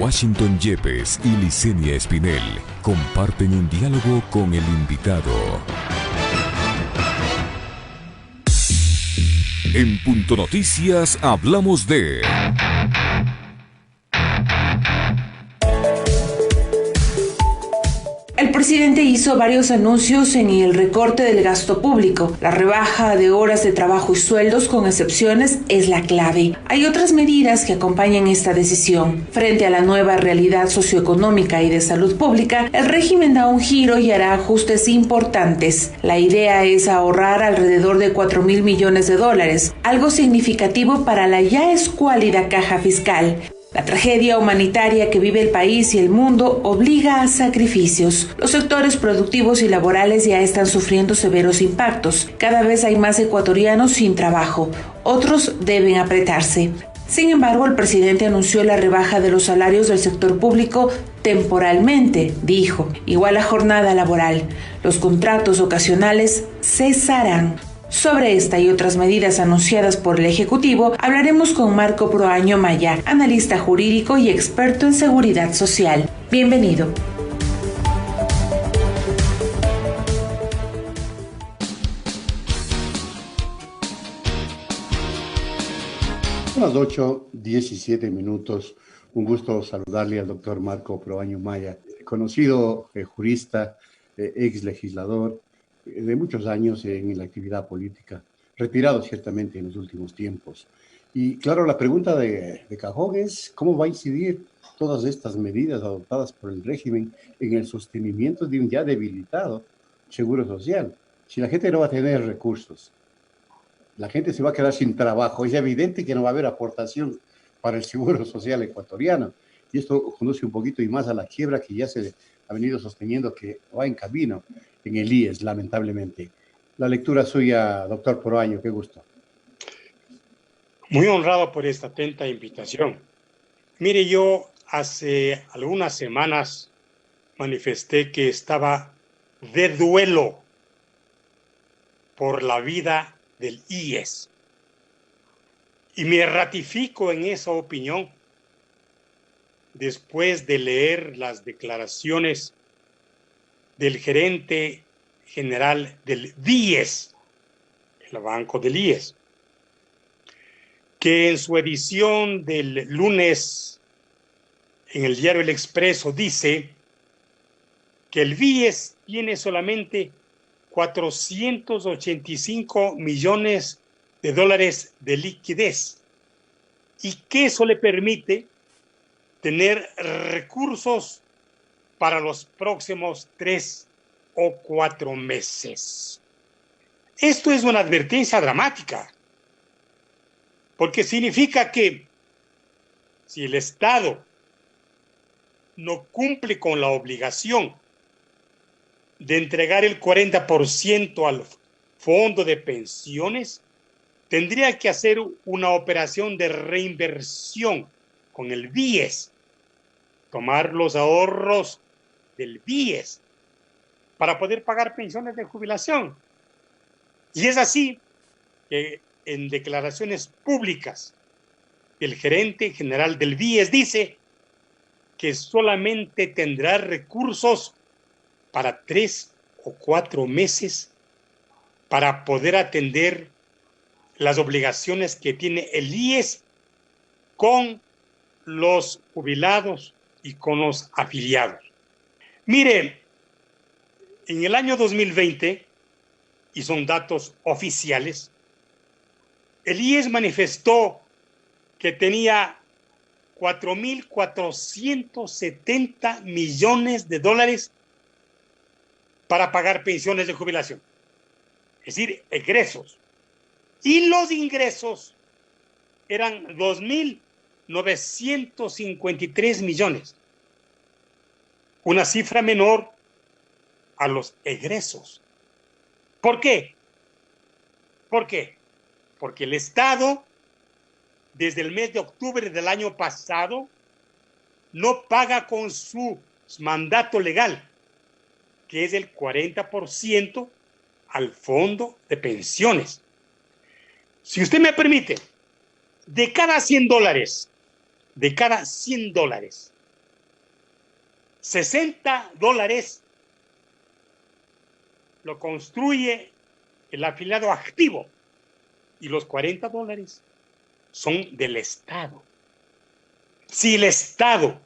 Washington Yepes y Licenia Espinel comparten un diálogo con el invitado. En Punto Noticias hablamos de... El presidente hizo varios anuncios en el recorte del gasto público. La rebaja de horas de trabajo y sueldos con excepciones es la clave. Hay otras medidas que acompañan esta decisión. Frente a la nueva realidad socioeconómica y de salud pública, el régimen da un giro y hará ajustes importantes. La idea es ahorrar alrededor de $4,000 millones, algo significativo para la ya escuálida caja fiscal. La tragedia humanitaria que vive el país y el mundo obliga a sacrificios. Los sectores productivos y laborales ya están sufriendo severos impactos. Cada vez hay más ecuatorianos sin trabajo. Otros deben apretarse. Sin embargo, el presidente anunció la rebaja de los salarios del sector público temporalmente, dijo. Igual a jornada laboral. Los contratos ocasionales cesarán. Sobre esta y otras medidas anunciadas por el Ejecutivo, hablaremos con Marco Proaño Maya, analista jurídico y experto en seguridad social. Bienvenido. Son las 8:17. Un gusto saludarle al doctor Marco Proaño Maya, conocido jurista, ex legislador, de muchos años en la actividad política, retirado ciertamente en los últimos tiempos. Y claro, la pregunta de cajón es cómo va a incidir todas estas medidas adoptadas por el régimen en el sostenimiento de un ya debilitado seguro social. Si la gente no va a tener recursos, la gente se va a quedar sin trabajo, es evidente que no va a haber aportación para el seguro social ecuatoriano. Y esto conduce un poquito y más a la quiebra que ya se ha venido sosteniendo que va en camino en el IES, lamentablemente. La lectura suya, doctor Proaño, qué gusto. Muy honrado por esta atenta invitación. Mire, yo hace algunas semanas manifesté que estaba de duelo por la vida del IES. Y me ratifico en esa opinión después de leer las declaraciones del gerente general del BIES, el banco del IES, que en su edición del lunes en el diario El Expreso dice que el BIES tiene solamente $485 millones de liquidez y que eso le permite tener recursos para los próximos 3 o 4 meses. Esto es una advertencia dramática, porque significa que si el Estado no cumple con la obligación de entregar el 40% al fondo de pensiones, tendría que hacer una operación de reinversión con el BIES, tomar los ahorros del BIES para poder pagar pensiones de jubilación. Y es así que en declaraciones públicas el gerente general del BIES dice que solamente tendrá recursos para 3 o 4 meses para poder atender las obligaciones que tiene el IES con los jubilados y con los afiliados. Mire, en el año 2020, y son datos oficiales, el IES manifestó que tenía $4,470 millones para pagar pensiones de jubilación, es decir, egresos. Y los ingresos eran 2,953 millones, una cifra menor a los egresos. ¿Por qué? ¿Por qué? Porque el Estado, desde el mes de octubre del año pasado, no paga con su mandato legal, que es el 40% al fondo de pensiones. Si usted me permite, de cada $100, $60 lo construye el afiliado activo y los $40 son del Estado. Si el Estado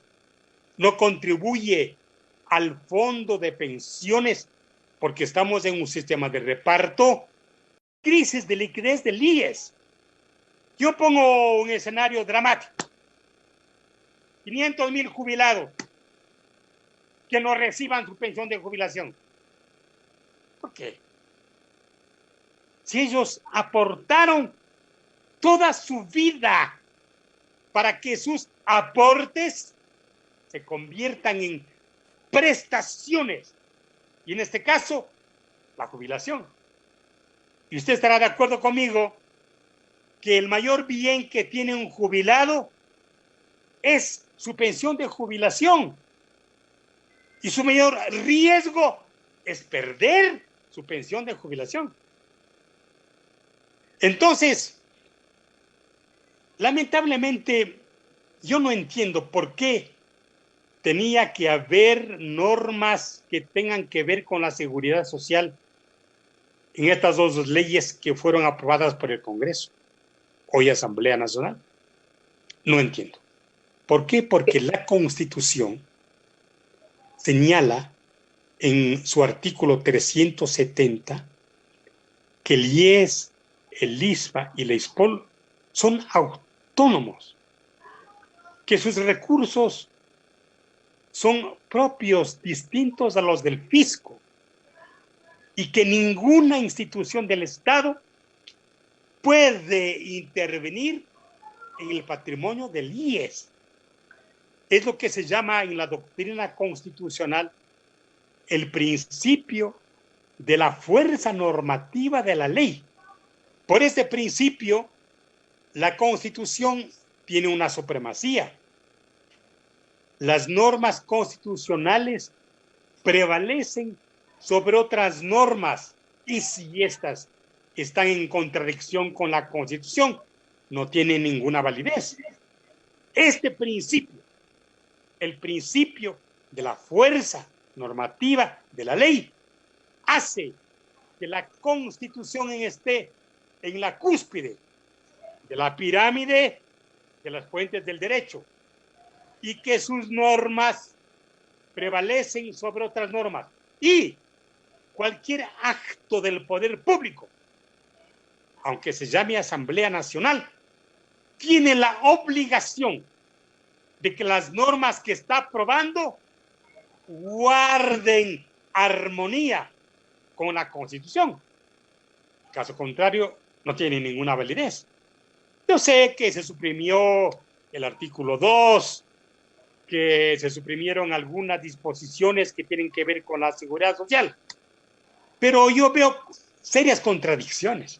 no contribuye al fondo de pensiones porque estamos en un sistema de reparto, crisis de liquidez del IES. Yo pongo un escenario dramático. 500,000 jubilados que no reciban su pensión de jubilación. ¿Por qué? Si ellos aportaron toda su vida para que sus aportes se conviertan en prestaciones, y en este caso, la jubilación. Y usted estará de acuerdo conmigo que el mayor bien que tiene un jubilado es su pensión de jubilación. Y su mayor riesgo es perder su pensión de jubilación. Entonces, lamentablemente, yo no entiendo por qué tenía que haber normas que tengan que ver con la seguridad social en estas dos leyes que fueron aprobadas por el Congreso, hoy Asamblea Nacional. No entiendo. ¿Por qué? Porque la Constitución señala en su artículo 370 que el IES, el ISPA y la ISPOL son autónomos, que sus recursos son propios, distintos a los del fisco, y que ninguna institución del Estado puede intervenir en el patrimonio del IES. Es lo que se llama en la doctrina constitucional el principio de la fuerza normativa de la ley. Por este principio, la Constitución tiene una supremacía. Las normas constitucionales prevalecen sobre otras normas, y si éstas están en contradicción con la Constitución, no tienen ninguna validez. Este principio, el principio de la fuerza normativa de la ley, hace que la Constitución esté en la cúspide de la pirámide de las fuentes del derecho, y que sus normas prevalecen sobre otras normas. Y cualquier acto del poder público, aunque se llame Asamblea Nacional, tiene la obligación de que las normas que está aprobando guarden armonía con la Constitución. Caso contrario, no tiene ninguna validez. Yo sé que se suprimió el artículo 2, que se suprimieron algunas disposiciones que tienen que ver con la seguridad social, pero yo veo serias contradicciones.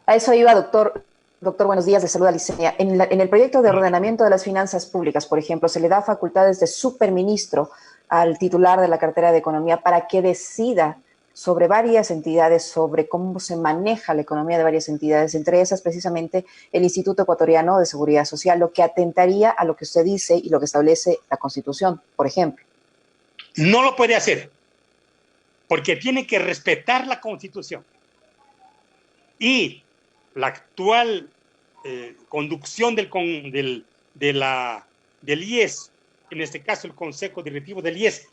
A eso iba, doctor. Doctor, buenos días, le saluda Licenia. En el proyecto de ordenamiento de las finanzas públicas, por ejemplo, se le da facultades de superministro al titular de la cartera de Economía para que decida sobre varias entidades, sobre cómo se maneja la economía de varias entidades, entre esas precisamente el Instituto Ecuatoriano de Seguridad Social, lo que atentaría a lo que usted dice y lo que establece la Constitución, por ejemplo. No lo puede hacer, porque tiene que respetar la Constitución. Y la actual conducción del IES, en este caso el Consejo Directivo del IES,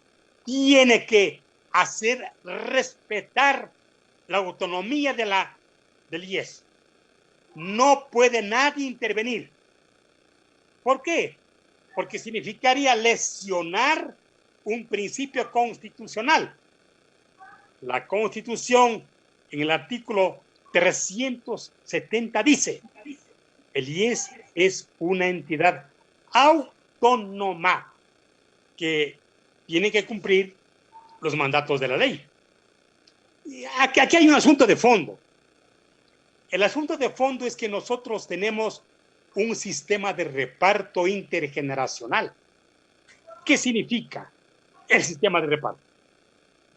tiene que hacer respetar la autonomía del IES. No puede nadie intervenir. ¿Por qué? Porque significaría lesionar un principio constitucional. La Constitución, en el artículo 370 dice: el IES es una entidad autónoma que tiene que cumplir los mandatos de la ley. Y aquí hay un asunto de fondo. El asunto de fondo es que nosotros tenemos un sistema de reparto intergeneracional. ¿Qué significa el sistema de reparto?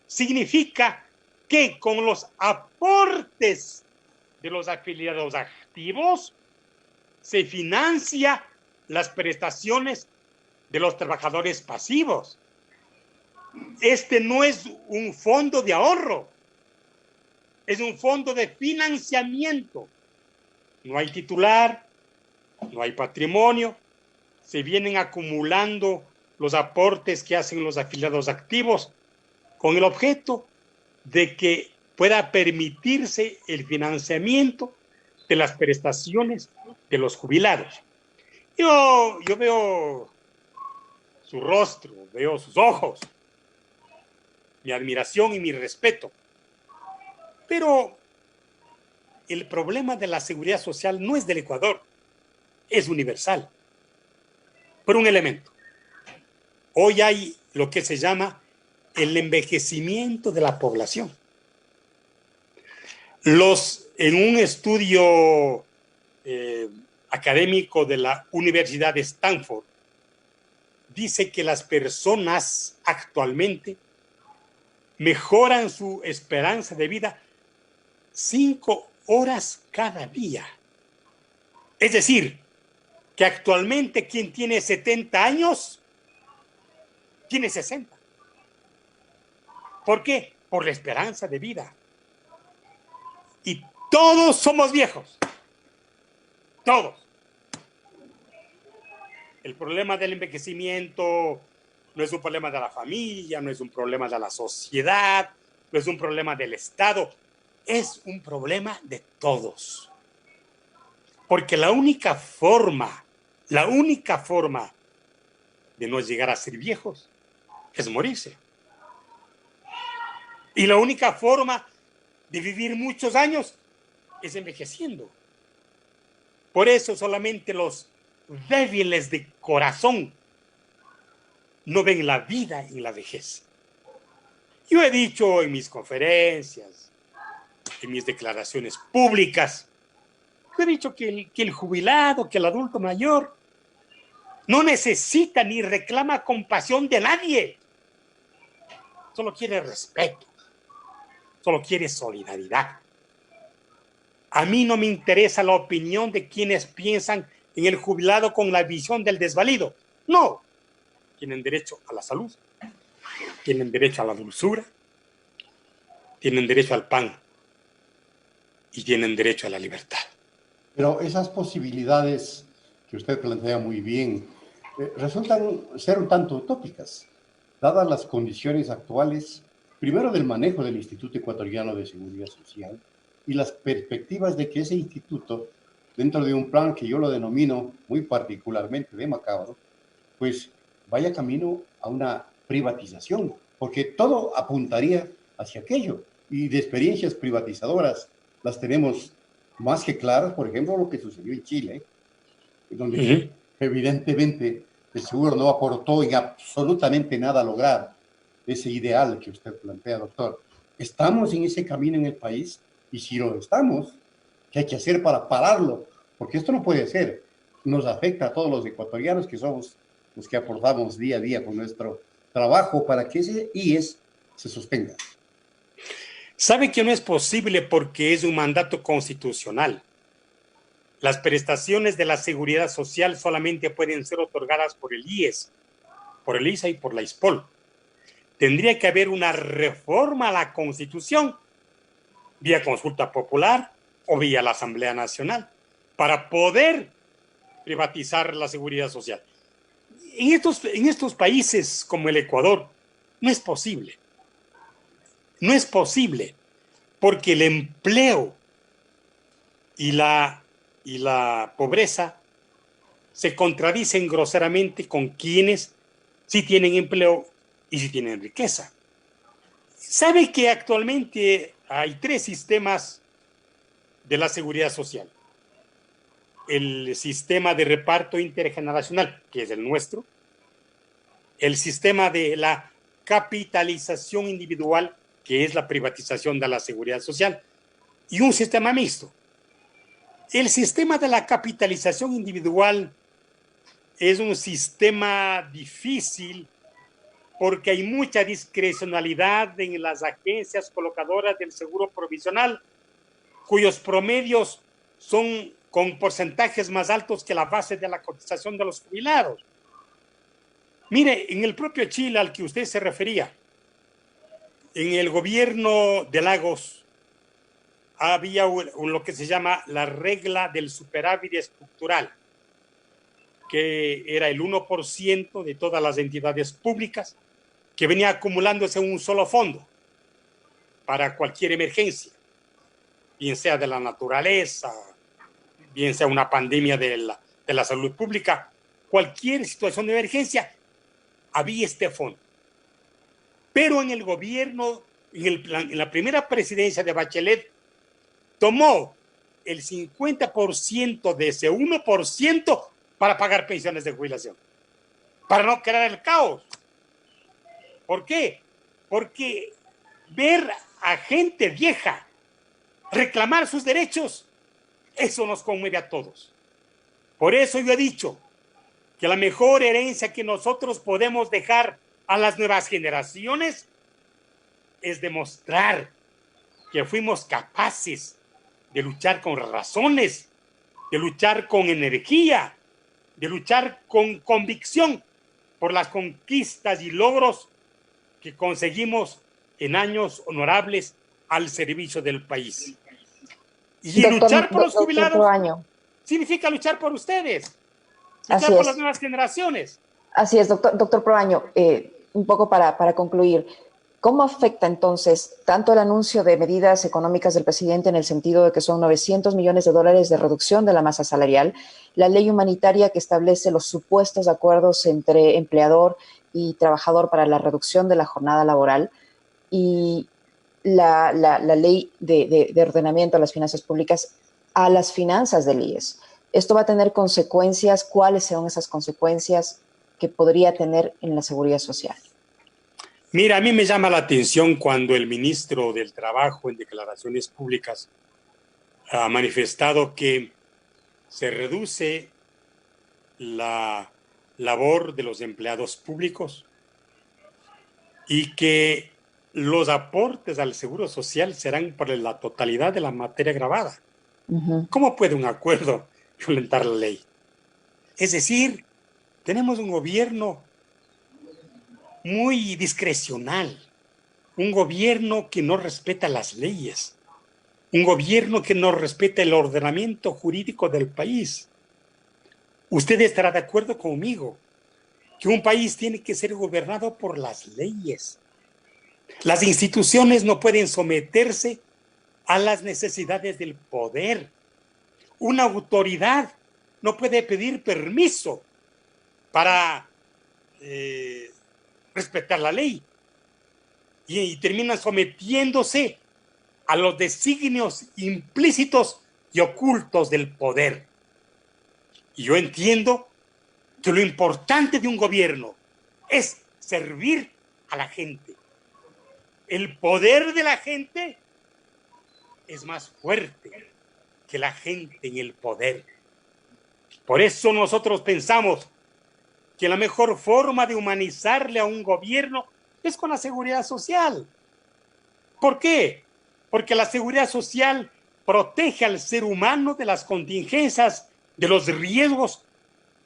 Significa que con los aportes de los afiliados activos se financia las prestaciones de los trabajadores pasivos. Este no es un fondo de ahorro, es un fondo de financiamiento. No hay titular, no hay patrimonio, se vienen acumulando los aportes que hacen los afiliados activos con el objeto de que pueda permitirse el financiamiento de las prestaciones de los jubilados. Yo veo su rostro, veo sus ojos, mi admiración y mi respeto. Pero el problema de la seguridad social no es del Ecuador, es universal. Por un elemento. Hoy hay lo que se llama el envejecimiento de la población. En un estudio académico de la Universidad de Stanford, dice que las personas actualmente mejoran su esperanza de vida 5 horas cada día. Es decir, que actualmente quien tiene 70 años tiene 60. ¿Por qué? Por la esperanza de vida. Y todos somos viejos. Todos. El problema del envejecimiento no es un problema de la familia, no es un problema de la sociedad, no es un problema del Estado, es un problema de todos. Porque la única forma de no llegar a ser viejos es morirse. Y la única forma de vivir muchos años es envejeciendo. Por eso solamente los débiles de corazón no ven la vida en la vejez. Yo he dicho en mis conferencias, en mis declaraciones públicas, yo he dicho que el jubilado, que el adulto mayor, no necesita ni reclama compasión de nadie. Solo quiere respeto. Solo quiere solidaridad. A mí no me interesa la opinión de quienes piensan en el jubilado con la visión del desvalido. No. Tienen derecho a la salud, tienen derecho a la dulzura, tienen derecho al pan y tienen derecho a la libertad. Pero esas posibilidades que usted plantea muy bien resultan ser un tanto utópicas, dadas las condiciones actuales, primero del manejo del Instituto Ecuatoriano de Seguridad Social y las perspectivas de que ese instituto, dentro de un plan que yo lo denomino muy particularmente de macabro, pues vaya camino a una privatización, porque todo apuntaría hacia aquello. Y de experiencias privatizadoras las tenemos más que claras, por ejemplo, lo que sucedió en Chile, donde evidentemente el seguro no aportó en absolutamente nada a lograr ese ideal que usted plantea, doctor. ¿Estamos en ese camino en el país? Y si lo estamos, ¿qué hay que hacer para pararlo? Porque esto no puede ser. Nos afecta a todos los ecuatorianos que somos los que aportamos día a día con nuestro trabajo para que ese IES se sostenga. Sabe que no es posible porque es un mandato constitucional. Las prestaciones de la seguridad social solamente pueden ser otorgadas por el IES, por el ISA y por la ISPOL. Tendría que haber una reforma a la Constitución, vía consulta popular o vía la Asamblea Nacional, para poder privatizar la seguridad social. En estos países como el Ecuador no es posible. No es posible porque el empleo y la pobreza se contradicen groseramente con quienes sí tienen empleo y sí tienen riqueza. ¿Sabe que actualmente hay 3 sistemas de la seguridad social? El sistema de reparto intergeneracional, que es el nuestro, el sistema de la capitalización individual, que es la privatización de la seguridad social, y un sistema mixto. El sistema de la capitalización individual es un sistema difícil porque hay mucha discrecionalidad en las agencias colocadoras del seguro provisional, cuyos promedios son con porcentajes más altos que la base de la cotización de los jubilados. Mire, en el propio Chile al que usted se refería, En el gobierno de Lagos había lo que se llama la regla del superávit estructural, que era el 1% de todas las entidades públicas que venía acumulándose en un solo fondo para cualquier emergencia, bien sea de la naturaleza, bien sea una pandemia de la salud pública, cualquier situación de emergencia, había este fondo. Pero en el gobierno, en la primera presidencia de Bachelet, tomó el 50% de ese 1% para pagar pensiones de jubilación, para no crear el caos. ¿Por qué? Porque ver a gente vieja reclamar sus derechos, eso nos conmueve a todos. Por eso yo he dicho que la mejor herencia que nosotros podemos dejar a las nuevas generaciones es demostrar que fuimos capaces de luchar con razones, de luchar con energía, de luchar con convicción por las conquistas y logros que conseguimos en años honorables al servicio del país. Y luchar por los jubilados significa luchar por ustedes, luchar por las nuevas generaciones. Así es, doctor Proaño, un poco para concluir, ¿cómo afecta entonces tanto el anuncio de medidas económicas del presidente en el sentido de que son $900 millones de reducción de la masa salarial, la ley humanitaria que establece los supuestos acuerdos entre empleador y trabajador para la reducción de la jornada laboral y la ley de ordenamiento de las finanzas públicas a las finanzas del IES? ¿Esto va a tener consecuencias? ¿Cuáles son esas consecuencias que podría tener en la seguridad social? Mira, a mí me llama la atención cuando el ministro del Trabajo en declaraciones públicas ha manifestado que se reduce la labor de los empleados públicos y que los aportes al Seguro Social serán por la totalidad de la materia gravada. ¿Cómo puede un acuerdo violentar la ley? Es decir, tenemos un gobierno muy discrecional, un gobierno que no respeta las leyes, un gobierno que no respeta el ordenamiento jurídico del país. Usted estará de acuerdo conmigo que un país tiene que ser gobernado por las leyes. Las instituciones no pueden someterse a las necesidades del poder. Una autoridad no puede pedir permiso para respetar la ley y terminan sometiéndose a los designios implícitos y ocultos del poder. Y yo entiendo que lo importante de un gobierno es servir a la gente. El poder de la gente es más fuerte que la gente en el poder. Por eso nosotros pensamos que la mejor forma de humanizarle a un gobierno es con la seguridad social. ¿Por qué? Porque la seguridad social protege al ser humano de las contingencias, de los riesgos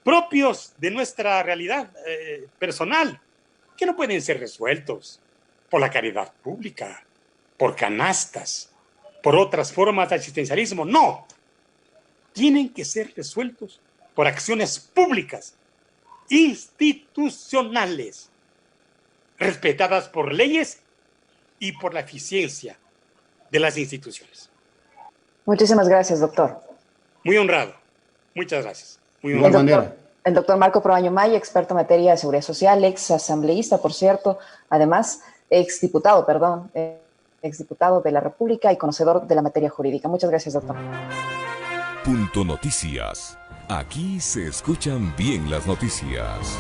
propios de nuestra realidad personal, que no pueden ser resueltos por la caridad pública, por canastas, por otras formas de asistencialismo. No, tienen que ser resueltos por acciones públicas, institucionales, respetadas por leyes y por la eficiencia de las instituciones. Muchísimas gracias, doctor. Muy honrado. Muchas gracias. Muy honrado. El doctor Marco Proaño Maya, experto en materia de seguridad social, ex asambleísta, por cierto, además, exdiputado de la República y conocedor de la materia jurídica. Muchas gracias, doctor. Punto Noticias. Aquí se escuchan bien las noticias.